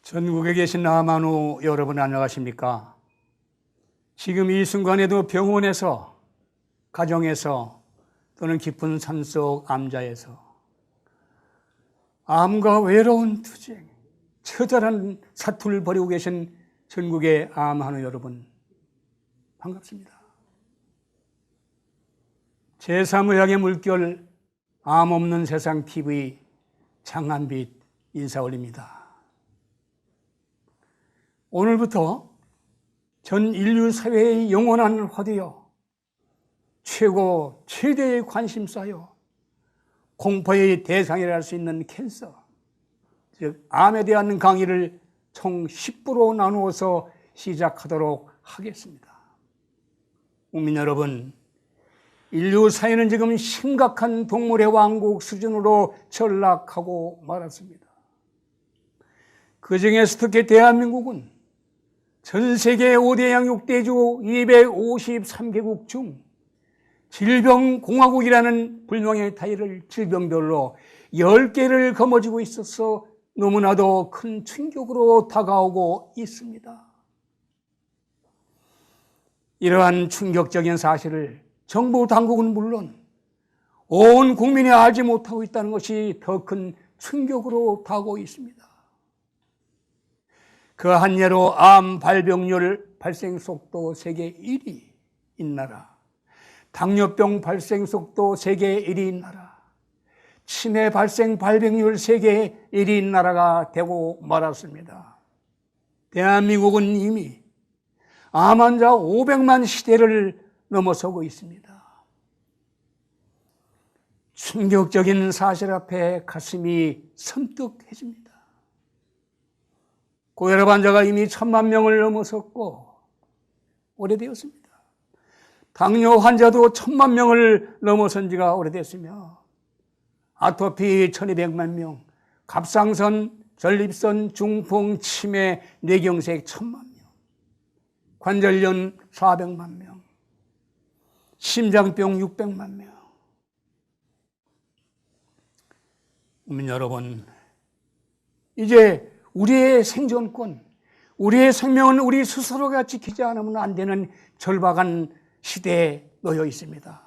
전국에 계신 남한우 여러분 안녕하십니까? 지금 이 순간에도 병원에서, 가정에서 또는 깊은 산속 암자에서 암과 외로운 투쟁, 처절한 사투를 벌이고 계신 전국의 암한우 여러분 반갑습니다. 제3의학의 물결 암 없는 세상 TV 장한빛 인사 올립니다. 오늘부터 전 인류 사회의 영원한 화두여 최대의 관심사여 공포의 대상이라 할 수 있는 캔서, 즉 암에 대한 강의를 총 10부로 나누어서 시작하도록 하겠습니다. 국민 여러분, 인류 사회는 지금 심각한 동물의 왕국 수준으로 전락하고 말았습니다. 그 중에서 특히 대한민국은 전 세계 5대 양육대주 253개국 중 질병공화국이라는 불명예 타이틀을 질병별로 10개를 거머쥐고 있어서 너무나도 큰 충격으로 다가오고 있습니다. 이러한 충격적인 사실을 정부 당국은 물론 온 국민이 알지 못하고 있다는 것이 더 큰 충격으로 다가오고 있습니다. 그 한 예로 암 발병률 발생 속도 세계 1위인 나라, 당뇨병 발생 속도 세계 1위인 나라, 치매 발생 발병률 세계 1위인 나라가 되고 말았습니다. 대한민국은 이미 암 환자 500만 시대를 넘어서고 있습니다. 충격적인 사실 앞에 가슴이 섬뜩해집니다. 고혈압 환자가 이미 1000만 명을 넘어섰고 오래되었습니다. 당뇨 환자도 1000만 명을 넘어선 지가 오래됐으며 아토피 1200만 명, 갑상선, 전립선, 중풍, 치매, 뇌경색 1000만 명, 관절염 400만 명, 심장병 600만 명. 국민 여러분, 이제 우리의 생존권, 우리의 생명은 우리 스스로가 지키지 않으면 안 되는 절박한 시대에 놓여 있습니다.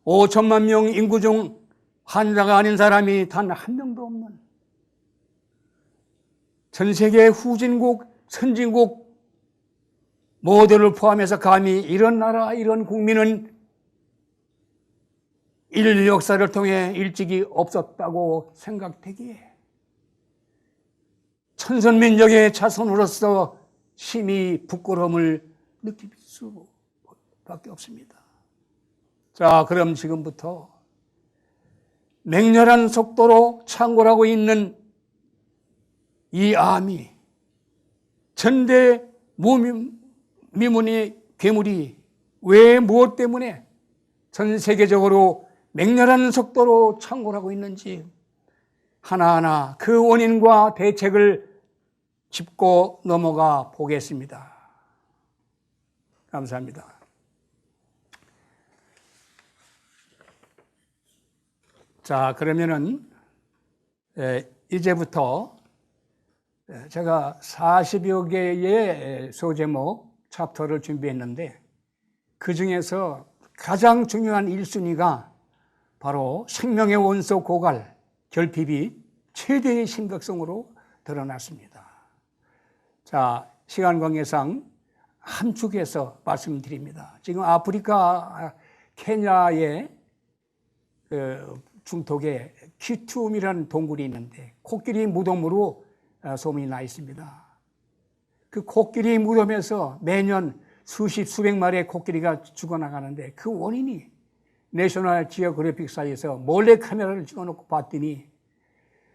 5천만 명 인구 중 환자가 아닌 사람이 단 한 명도 없는 전 세계 후진국, 선진국 모두를 포함해서 감히 이런 나라, 이런 국민은 인류 역사를 통해 일찍이 없었다고 생각되기에 천선민족의 자손으로서 심히 부끄러움을 느낄 수밖에 없습니다. 자, 그럼 지금부터 맹렬한 속도로 창궐하고 있는 이 암이 전대미문의 괴물이 왜 무엇 때문에 전 세계적으로 맹렬한 속도로 창궐하고 있는지 하나하나 그 원인과 대책을 짚고 넘어가 보겠습니다. 감사합니다. 자, 그러면은 이제부터 제가 40여 개의 소제목, 챕터를 준비했는데 그 중에서 가장 중요한 1순위가 바로 생명의 원소 고갈, 결핍이 최대의 심각성으로 드러났습니다. 자, 시간 관계상 함축해서 말씀드립니다. 지금 아프리카 케냐의 중턱에 키툼이라는 동굴이 있는데 코끼리 무덤으로 소문이 나 있습니다. 그 코끼리 무덤에서 매년 수백 마리의 코끼리가 죽어나가는데 그 원인이 내셔널 지오그래픽 사이에서 몰래 카메라를 찍어놓고 봤더니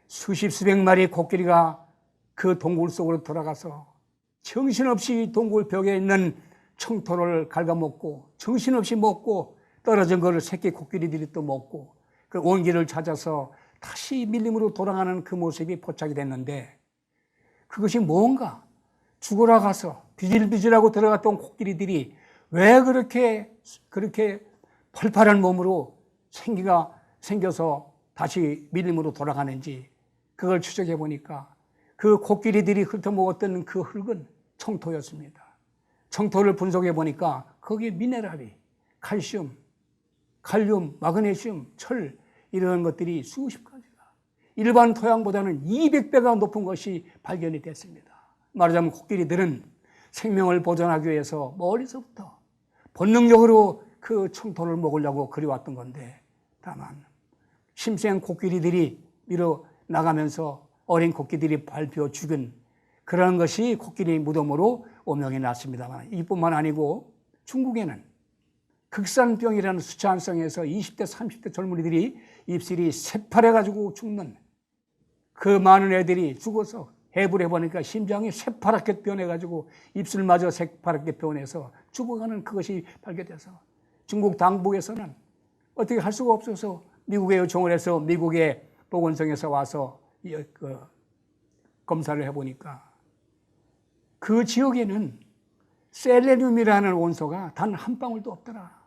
수백 마리의 코끼리가 그 동굴 속으로 들어가서 정신없이 동굴 벽에 있는 청토를 갉아먹고 정신없이 먹고 떨어진 거를 새끼 코끼리들이 또 먹고 그 온기를 찾아서 다시 밀림으로 돌아가는 그 모습이 포착이 됐는데 그것이 뭔가 죽으러 가서 비질비질하고 들어갔던 코끼리들이 왜 그렇게 펄펄한 몸으로 생겨서 다시 밀림으로 돌아가는지 그걸 추적해 보니까 그 코끼리들이 훑어먹었던 그 흙은 청토였습니다. 청토를 분석해 보니까 거기에 미네랄이 칼슘, 칼륨, 마그네슘, 철 이런 것들이 수십 가지가 일반 토양보다는 200배가 높은 것이 발견이 됐습니다. 말하자면 코끼리들은 생명을 보존하기 위해서 멀리서부터 본능적으로 그 청토를 먹으려고 그려왔던 건데, 다만 심생 코끼리들이 밀어 나가면서 어린 코끼리들이 밟혀 죽은 그런 것이 코끼리 무덤으로 오명이 났습니다만, 이뿐만 아니고 중국에는 극산병이라는 수차한성에서 20대 30대 젊은이들이 입술이 새파래가지고 죽는 그 많은 애들이 죽어서 해부를 해보니까 심장이 새파랗게 변해가지고 입술마저 새파랗게 변해서 죽어가는 그것이 발견돼서 중국 당부에서는 어떻게 할 수가 없어서 미국에 요청을 해서 미국의 보건성에서 와서 검사를 해보니까 그 지역에는 셀레늄이라는 원소가 단 한 방울도 없더라.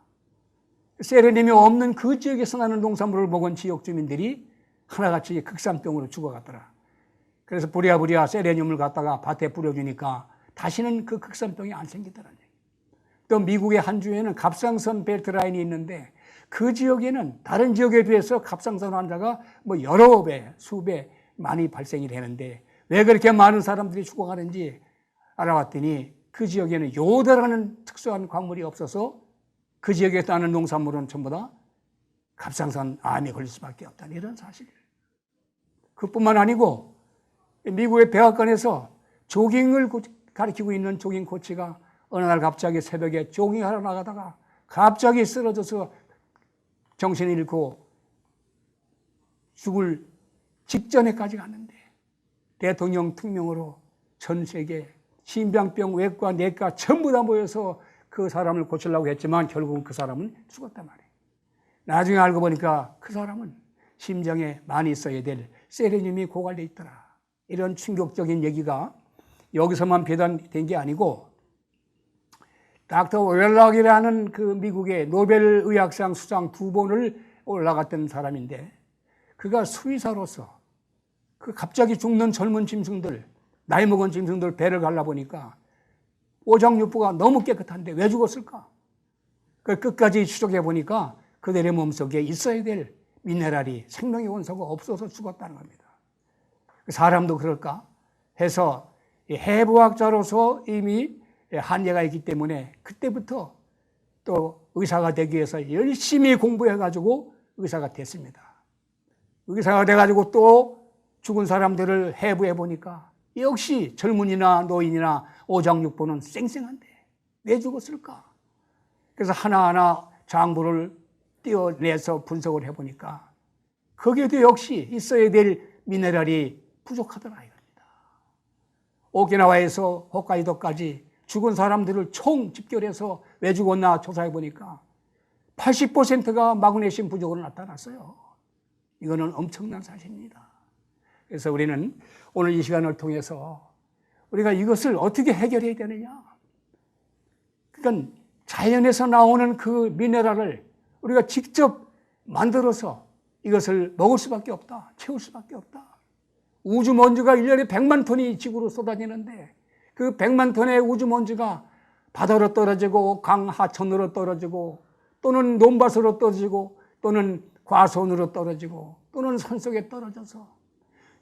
셀레늄이 없는 그 지역에서 나는 농산물을 먹은 지역 주민들이 하나같이 극산병으로 죽어갔더라. 그래서 부랴부랴 셀레늄을 갖다가 밭에 뿌려주니까 다시는 그 극산병이 안 생기더라는 얘기예요. 또 미국의 한 주에는 갑상선 벨트 라인이 있는데 그 지역에는 다른 지역에 비해서 갑상선 환자가 뭐 여러 배, 수배 많이 발생이 되는데 왜 그렇게 많은 사람들이 죽어가는지 알아봤더니 그 지역에는 요다라는 특수한 광물이 없어서 그 지역에 따는 농산물은 전부 다 갑상선 암에 걸릴 수밖에 없다는 이런 사실. 그뿐만 아니고 미국의 백악관에서 조깅을 가르치고 있는 조깅 코치가 어느 날 갑자기 새벽에 조깅하러 나가다가 갑자기 쓰러져서 정신을 잃고 죽을 직전에까지 갔는데 대통령 특명으로 전 세계 심장병, 외과, 내과 전부 다 모여서 그 사람을 고치려고 했지만 결국은 그 사람은 죽었단 말이에요. 나중에 알고 보니까 그 사람은 심장에 많이 있어야 될 셀레늄이 고갈돼 있더라. 이런 충격적인 얘기가 여기서만 배단된 게 아니고 닥터 웰락이라는 그 미국의 노벨 의학상 수상 2번을 올라갔던 사람인데 그가 수의사로서 그 갑자기 죽는 젊은 짐승들, 나이 먹은 짐승들 배를 갈라보니까 오장육부가 너무 깨끗한데 왜 죽었을까? 그 끝까지 추적해 보니까 그들의 몸속에 있어야 될 미네랄이 생명의 원소가 없어서 죽었다는 겁니다. 사람도 그럴까 해서 해부학자로서 이미 한계가 있기 때문에 그때부터 또 의사가 되기 위해서 열심히 공부해가지고 의사가 됐습니다. 의사가 돼가지고 또 죽은 사람들을 해부해 보니까 역시 젊은이나 노인이나 오장육부는 쌩쌩한데 왜 죽었을까? 그래서 하나하나 장부를 떼어내서 분석을 해보니까 거기에도 역시 있어야 될 미네랄이 부족하더라 이겁니다. 오키나와에서 홋카이도까지 죽은 사람들을 총 집결해서 왜 죽었나 조사해 보니까 80%가 마그네슘 부족으로 나타났어요. 이거는 엄청난 사실입니다. 그래서 우리는 오늘 이 시간을 통해서 우리가 이것을 어떻게 해결해야 되느냐. 그러니까 자연에서 나오는 그 미네랄을 우리가 직접 만들어서 이것을 먹을 수밖에 없다. 채울 수밖에 없다. 우주 먼지가 1년에 100만 톤이 지구로 쏟아지는데 그 100만 톤의 우주 먼지가 바다로 떨어지고 강 하천으로 떨어지고 또는 논밭으로 떨어지고 또는 과수원으로 떨어지고 또는 산속에 떨어져서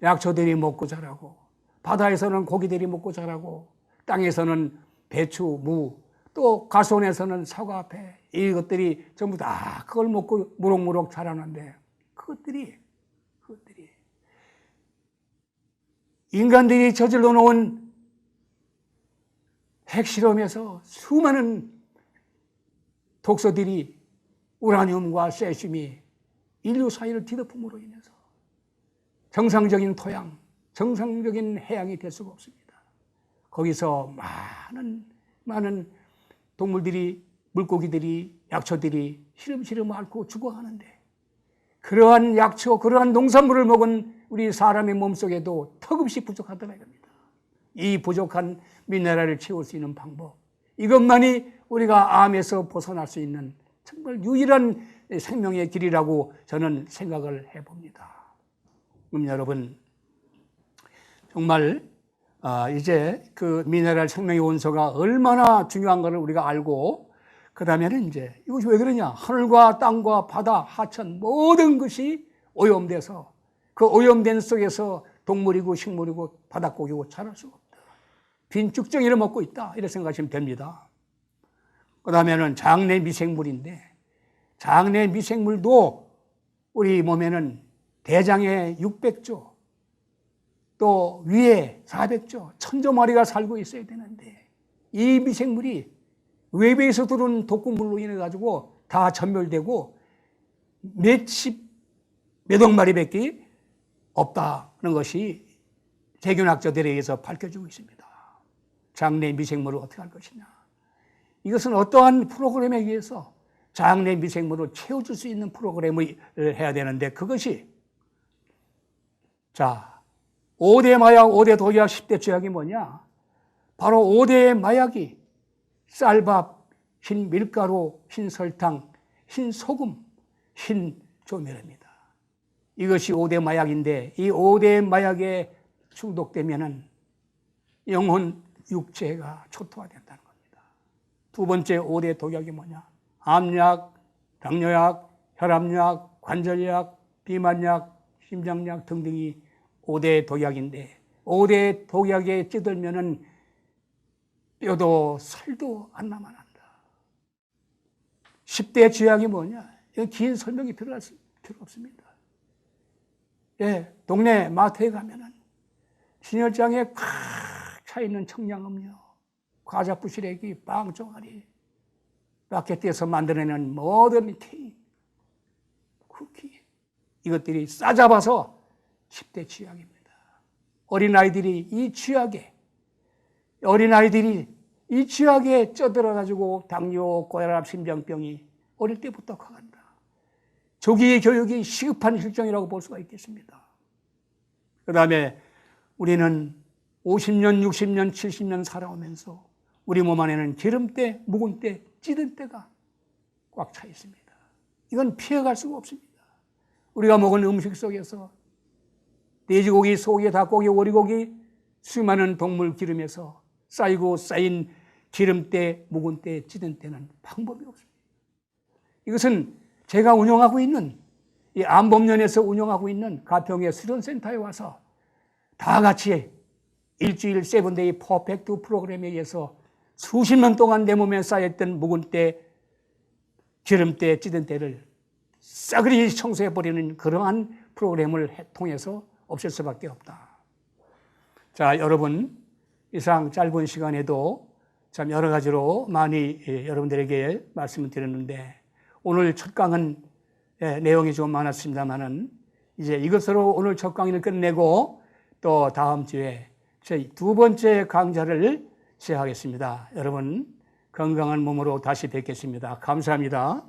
약초들이 먹고 자라고 바다에서는 고기들이 먹고 자라고 땅에서는 배추, 무, 또 가수원에서는 사과, 배 이것들이 전부 다 그걸 먹고 무럭무럭 자라는데 그것들이 인간들이 저질러 놓은 핵실험에서 수많은 독소들이 우라늄과 세슘이 인류 사회를 뒤덮음으로 인해서 정상적인 토양, 정상적인 해양이 될 수가 없습니다. 거기서 많은 동물들이, 물고기들이, 약초들이 시름시름 앓고 죽어가는데 그러한 약초, 그러한 농산물을 먹은 우리 사람의 몸속에도 턱없이 부족하더라 이겁니다. 이 부족한 미네랄을 채울 수 있는 방법, 이것만이 우리가 암에서 벗어날 수 있는 정말 유일한 생명의 길이라고 저는 생각을 해봅니다. 여러분, 정말 이제 그 미네랄 생명의 원소가 얼마나 중요한 것을 우리가 알고, 그 다음에는 이제 이것이 왜 그러냐, 하늘과 땅과 바다, 하천 모든 것이 오염돼서 그 오염된 속에서 동물이고 식물이고 바닷고기고 자랄 수가 없다. 빈 쭉정이를 먹고 있다, 이렇게 생각하시면 됩니다. 그 다음에는 장내 미생물인데, 장내 미생물도 우리 몸에는 대장에 600조, 또 위에 400조, 1000조 마리가 살고 있어야 되는데, 이 미생물이 외부에서 들어온 독극물로 인해 가지고 다 전멸되고 몇억 마리밖에 없다는 것이 세균학자들에 의해서 밝혀지고 있습니다. 장내 미생물을 어떻게 할 것이냐, 이것은 어떠한 프로그램에 의해서 장내 미생물을 채워줄 수 있는 프로그램을 해야 되는데, 그것이 5대 마약, 5대 독약, 10대 죄악이 뭐냐, 바로 5대의 마약이 쌀밥, 흰 밀가루, 흰 설탕, 흰 소금, 흰 조미료입니다. 이것이 5대 마약인데, 이 5대 마약에 중독되면은 영혼, 육체가 초토화된다는 겁니다. 두 번째 5대 독약이 뭐냐, 암약, 당뇨약, 혈압약, 관절약, 비만약, 심장약 등등이 5대 독약인데, 5대 독약에 찌들면은 뼈도 살도 안 남아난다. 10대 죄악이 뭐냐, 이건 긴 설명이 필요 없습니다. 예, 동네 마트에 가면은 진열장에 꽉 차 있는 청량음료, 과자 부시래기, 빵 종아리, 마켓에서 만들어내는 모든 케이크, 쿠키, 이것들이 싸잡아서 10대 죄악입니다. 어린아이들이 이 죄악에 쪄들어가지고 당뇨, 고혈압, 심장병이 어릴 때부터 커간다. 조기 교육이 시급한 실정이라고 볼 수가 있겠습니다. 그 다음에 우리는 50년, 60년, 70년 살아오면서 우리 몸 안에는 기름때, 묵은 때, 찌든 때가 꽉 차 있습니다. 이건 피해갈 수가 없습니다. 우리가 먹은 음식 속에서 돼지고기, 소고기, 닭고기, 오리고기, 수많은 동물 기름에서 쌓인 기름때, 묵은 때, 찌든 때는 방법이 없습니다. 이것은 제가 운영하고 있는, 이 안법년에서 운영하고 있는 가평의 수련센터에 와서 다 같이 일주일 세븐데이 퍼펙트 프로그램에 의해서 수십 년 동안 내 몸에 쌓였던 묵은 때, 기름 때, 찌든 때를 싸그리 청소해버리는 그러한 프로그램을 통해서 없앨 수밖에 없다. 자, 여러분, 이상 짧은 시간에도 참 여러 가지로 많이 여러분들에게 말씀을 드렸는데, 오늘 첫 강은 내용이 좀 많았습니다만은 이제 이것으로 오늘 첫 강의를 끝내고 또 다음 주에 저희 두 번째 강좌를 시작하겠습니다. 여러분, 건강한 몸으로 다시 뵙겠습니다. 감사합니다.